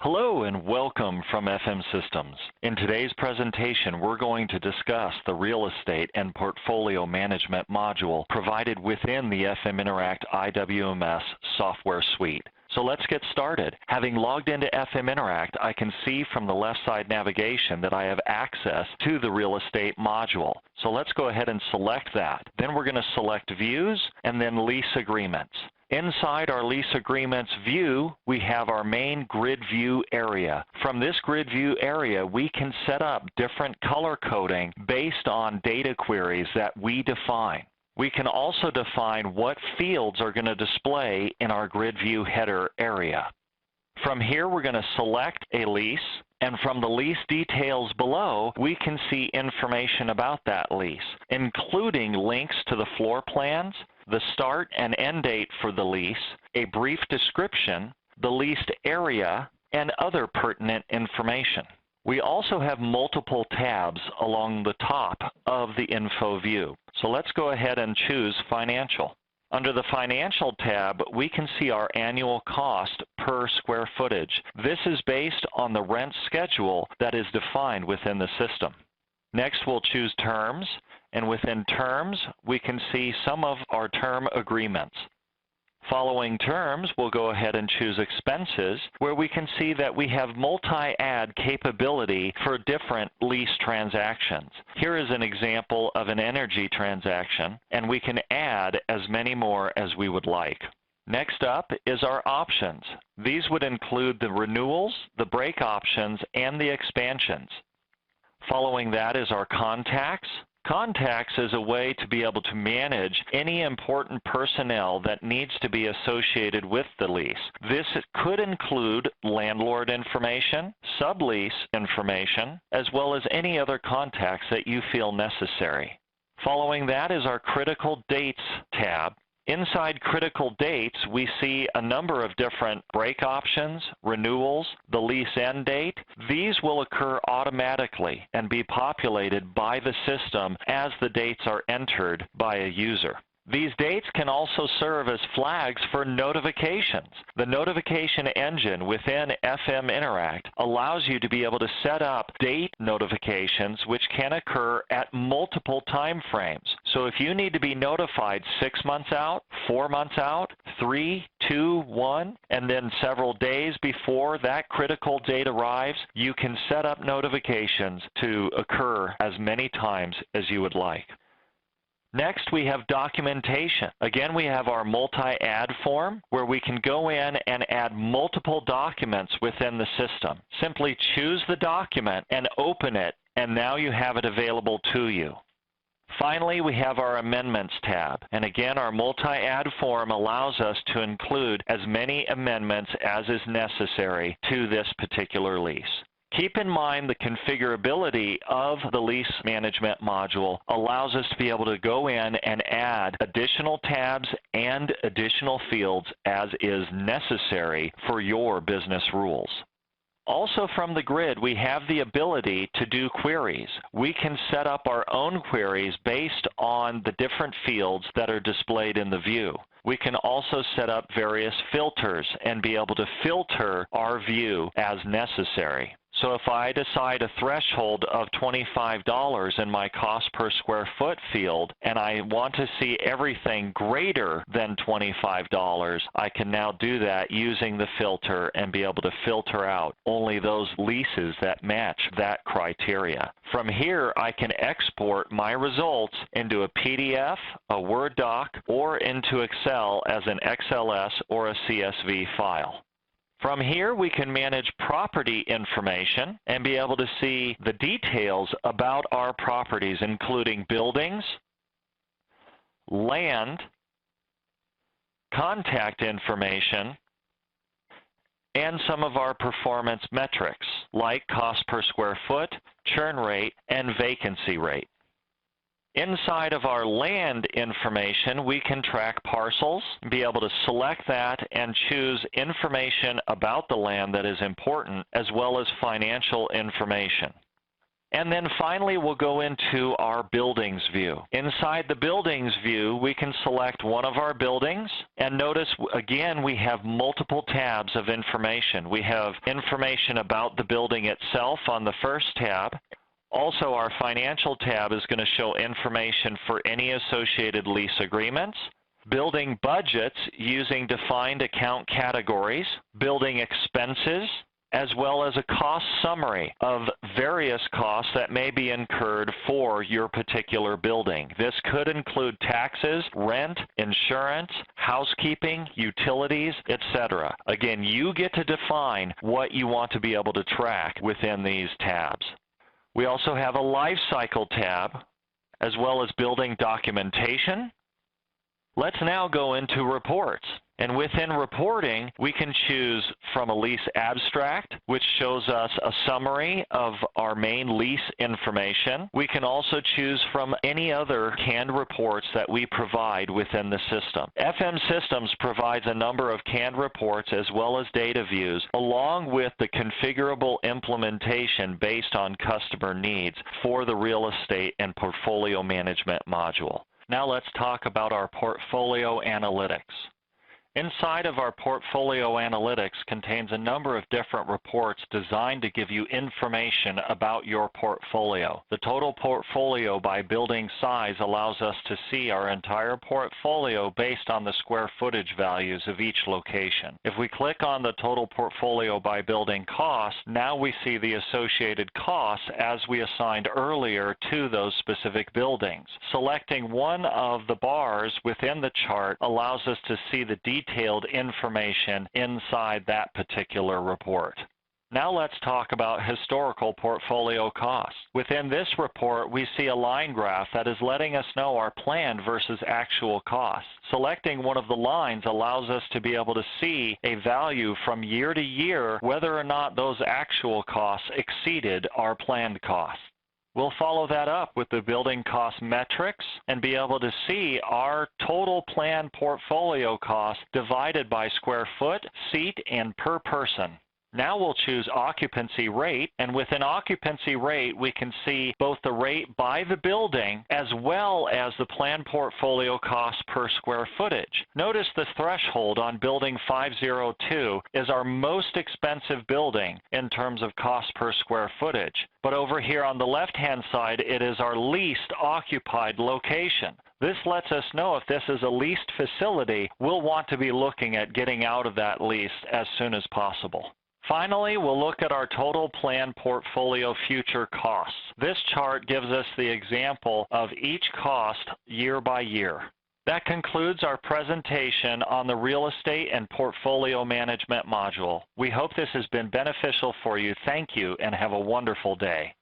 Hello and welcome from FM Systems. In today's presentation, we're going to discuss the Real Estate and Portfolio Management module provided within the FM Interact IWMS software suite. So let's get started. Having logged into FM Interact, I can see from the left side navigation that I have access to the Real Estate module. So let's go ahead and select that. Then we're going to select Views and then Lease Agreements. Inside our lease agreements view, we have our main grid view area. From this grid view area, we can set up different color coding based on data queries that we define. We can also define what fields are going to display in our grid view header area. From here, we're going to select a lease, and from the lease details below, we can see information about that lease, including links to the floor plans, the start and end date for the lease, a brief description, the leased area, and other pertinent information. We also have multiple tabs along the top of the info view. So let's go ahead and choose Financial. Under the Financial tab, we can see our annual cost per square footage. This is based on the rent schedule that is defined within the system. Next, we'll choose Terms, and within Terms, we can see some of our term agreements. Following Terms, we'll go ahead and choose Expenses, where we can see that we have multi-add capability for different lease transactions. Here is an example of an energy transaction, and we can add as many more as we would like. Next up is our options. These would include the renewals, the break options, and the expansions. Following that is our contacts. Contacts is a way to be able to manage any important personnel that needs to be associated with the lease. This could include landlord information, sublease information, as well as any other contacts that you feel necessary. Following that is our Critical Dates tab. Inside Critical Dates, we see a number of different break options, renewals, the lease end date. These will occur automatically and be populated by the system as the dates are entered by a user. These dates can also serve as flags for notifications. The notification engine within FM Interact allows you to be able to set up date notifications which can occur at multiple time frames. So if you need to be notified 6 months out, 4 months out, 3, 2, 1, and then several days before that critical date arrives, you can set up notifications to occur as many times as you would like. Next, we have documentation. Again, we have our multi-add form where we can go in and add multiple documents within the system. Simply choose the document and open it, and now you have it available to you. Finally, we have our Amendments tab. And again, our multi-add form allows us to include as many amendments as is necessary to this particular lease. Keep in mind the configurability of the lease management module allows us to be able to go in and add additional tabs and additional fields as is necessary for your business rules. Also from the grid, we have the ability to do queries. We can set up our own queries based on the different fields that are displayed in the view. We can also set up various filters and be able to filter our view as necessary. So if I decide a threshold of $25 in my cost per square foot field and I want to see everything greater than $25, I can now do that using the filter and be able to filter out only those leases that match that criteria. From here, I can export my results into a PDF, a Word doc, or into Excel as an XLS or a CSV file. From here, we can manage property information and be able to see the details about our properties, including buildings, land, contact information, and some of our performance metrics like cost per square foot, churn rate, and vacancy rate. Inside of our land information, we can track parcels, be able to select that and choose information about the land that is important, as well as financial information. And then finally, we'll go into our buildings view. Inside the buildings view, we can select one of our buildings, and notice again we have multiple tabs of information. We have information about the building itself on the first tab. Also, our financial tab is going to show information for any associated lease agreements, building budgets using defined account categories, building expenses, as well as a cost summary of various costs that may be incurred for your particular building. This could include taxes, rent, insurance, housekeeping, utilities, etc. Again, you get to define what you want to be able to track within these tabs. We also have a life cycle tab, as well as building documentation. Let's now go into reports. And within reporting, we can choose from a lease abstract, which shows us a summary of our main lease information. We can also choose from any other canned reports that we provide within the system. FM Systems provides a number of canned reports as well as data views, along with the configurable implementation based on customer needs for the real estate and portfolio management module. Now let's talk about our portfolio analytics. Inside of our portfolio analytics contains a number of different reports designed to give you information about your portfolio. The total portfolio by building size allows us to see our entire portfolio based on the square footage values of each location. If we click on the total portfolio by building cost, now we see the associated costs as we assigned earlier to those specific buildings. Selecting one of the bars within the chart allows us to see the detailed information inside that particular report. Now let's talk about historical portfolio costs. Within this report, we see a line graph that is letting us know our planned versus actual costs. Selecting one of the lines allows us to be able to see a value from year to year whether or not those actual costs exceeded our planned costs. We'll follow that up with the building cost metrics and be able to see our total planned portfolio cost divided by square foot, seat, and per person. Now we'll choose occupancy rate, and within occupancy rate we can see both the rate by the building as well as the planned portfolio cost per square footage. Notice the threshold on building 502 is our most expensive building in terms of cost per square footage. But over here on the left-hand side, it is our least occupied location. This lets us know if this is a leased facility, we'll want to be looking at getting out of that lease as soon as possible. Finally, we'll look at our total planned portfolio future costs. This chart gives us the example of each cost year by year. That concludes our presentation on the Real Estate and Portfolio Management module. We hope this has been beneficial for you. Thank you, and have a wonderful day.